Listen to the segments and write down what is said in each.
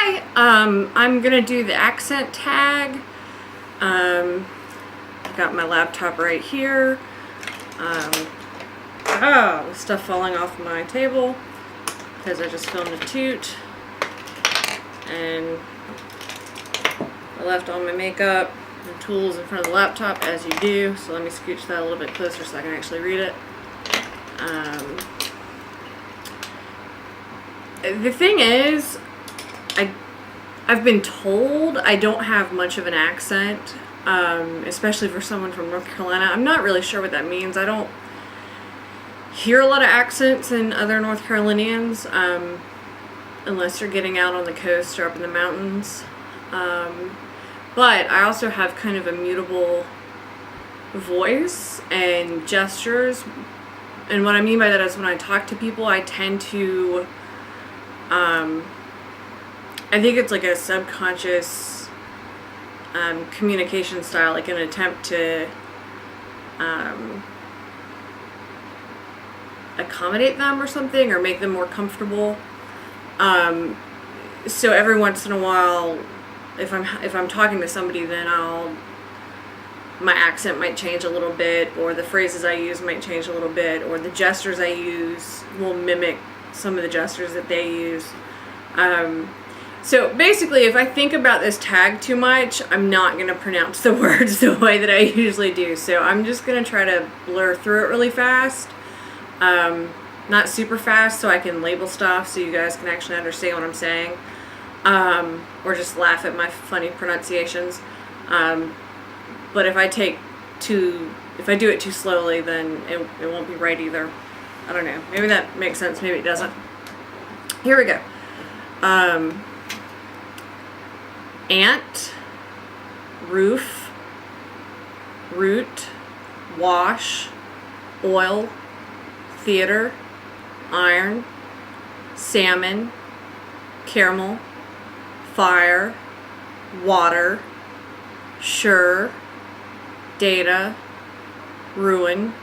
Hi, I'm gonna do the accent tag. I've got my laptop right here. Stuff falling off my table because I just filmed a toot. And I left all my makeup and tools in front of the laptop, as you do. So let me scooch that a little bit closer so I can actually read it. The thing is, I've been told I don't have much of an accent, especially for someone from North Carolina. I'm not really sure what that means. I don't hear a lot of accents in other North Carolinians, unless you're getting out on the coast or up in the mountains. But I also have kind of a mutable voice and gestures. And what I mean by that is when I talk to people, I tend to... I think it's like a subconscious communication style, like an attempt to accommodate them or something, or make them more comfortable. So every once in a while, if I'm talking to somebody, then my accent might change a little bit, or the phrases I use might change a little bit, or the gestures I use will mimic some of the gestures that they use. So basically, if I think about this tag too much, I'm not going to pronounce the words the way that I usually do. So I'm just going to try to blur through it really fast. Not super fast, so I can label stuff so you guys can actually understand what I'm saying. Or just laugh at my funny pronunciations. But if I do it too slowly, then it won't be right either. I don't know. Maybe that makes sense. Maybe it doesn't. Here we go. Ant, roof, root, wash, oil, theater, iron, salmon, caramel, fire, water, sure, data, ruin,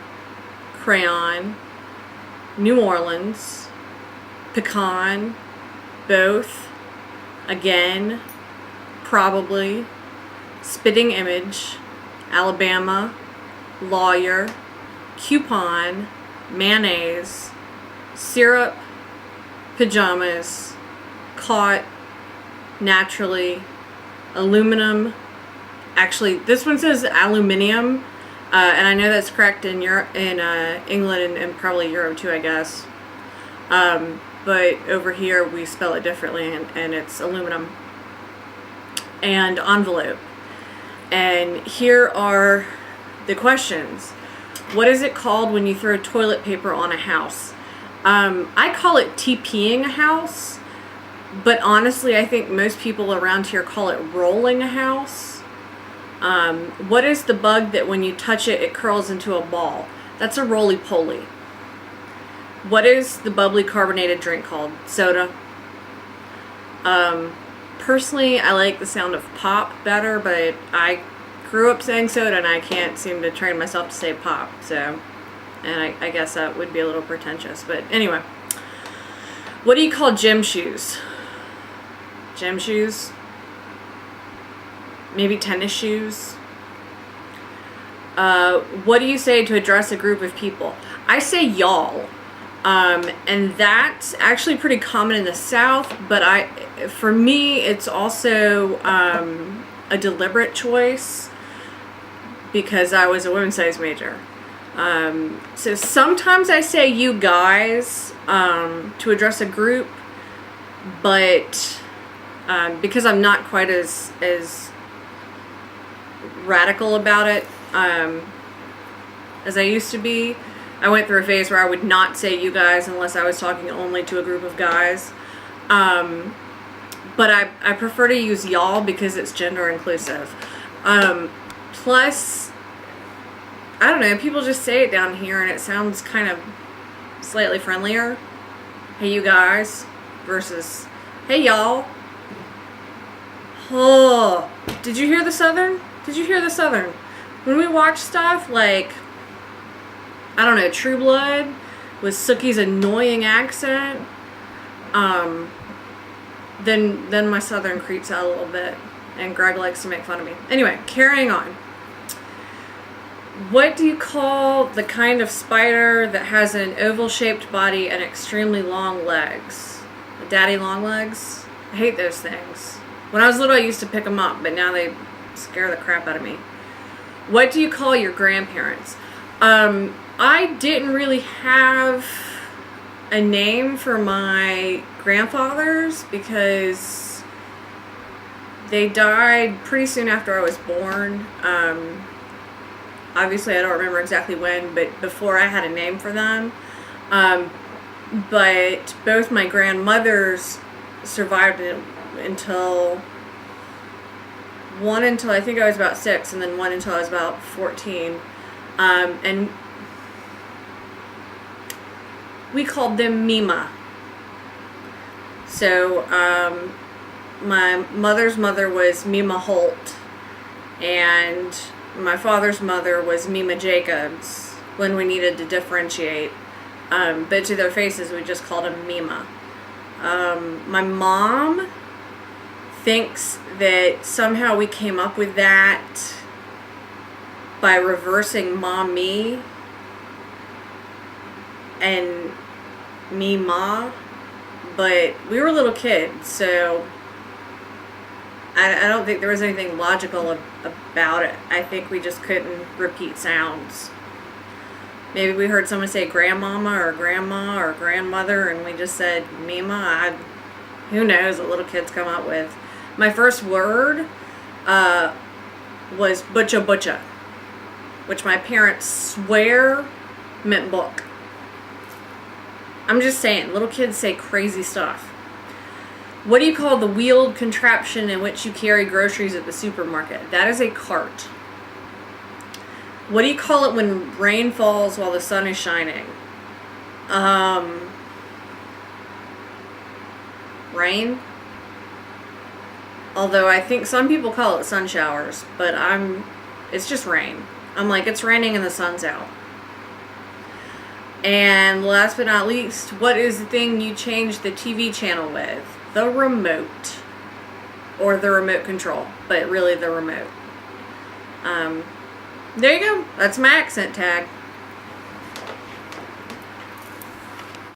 crayon, New Orleans, pecan, both, again, probably, spitting image, Alabama, lawyer, coupon, mayonnaise, syrup, pajamas, caught, naturally, aluminum. Actually, this one says aluminium, and I know that's correct in Europe, in England, and probably Europe too, I guess. But over here we spell it differently, and it's aluminum. And envelope. And here are the questions. What is it called when you throw toilet paper on a house? I call it TPing a house, but honestly I think most people around here call it rolling a house. What is the bug that when you touch it, it curls into a ball? That's a roly-poly. What is the bubbly carbonated drink called? Soda. Personally, I like the sound of pop better, but I grew up saying soda and I can't seem to train myself to say pop, so, and I guess that would be a little pretentious, but anyway. What do you call gym shoes? Gym shoes? Maybe tennis shoes? What do you say to address a group of people? I say y'all. And that's actually pretty common in the South, but for me, it's also a deliberate choice because I was a women's studies major. So sometimes I say you guys to address a group, but because I'm not quite as radical about it as I used to be. I went through a phase where I would not say you guys unless I was talking only to a group of guys. But I prefer to use y'all because it's gender inclusive. Plus, I don't know, people just say it down here and it sounds kind of slightly friendlier. Hey you guys versus hey y'all. Oh, did you hear the Southern? Did you hear the Southern? When we watch stuff like, I don't know, True Blood with Sookie's annoying accent, then my southern creeps out a little bit, and Greg likes to make fun of me. Anyway, carrying on. What do you call the kind of spider that has an oval-shaped body and extremely long legs? Daddy long legs? I hate those things. When I was little, I used to pick them up, but now they scare the crap out of me. What do you call your grandparents? I didn't really have a name for my grandfathers because they died pretty soon after I was born. Obviously, I don't remember exactly when, but before I had a name for them. But both my grandmothers survived until I think I was about 6, and then one until I was about 14. And we called them Mima. So, my mother's mother was Mima Holt, and my father's mother was Mima Jacobs when we needed to differentiate. But to their faces, we just called them Mima. My mom thinks that somehow we came up with that by reversing mommy and me ma, but we were little kids, so I don't think there was anything logical about it. I think we just couldn't repeat sounds. Maybe we heard someone say grandmama or grandma or grandmother, and we just said Mima. Who knows what little kids come up with. My first word was butcha butcha, which my parents swear meant book. I'm just saying, little kids say crazy stuff. What do you call the wheeled contraption in which you carry groceries at the supermarket? That is a cart. What do you call it when rain falls while the sun is shining? Rain? Although I think some people call it sun showers, but it's just rain. I'm like, it's raining and the sun's out. And last but not least, what is the thing you change the TV channel with? The remote. Or the remote control, but really the remote. There you go. That's my accent tag.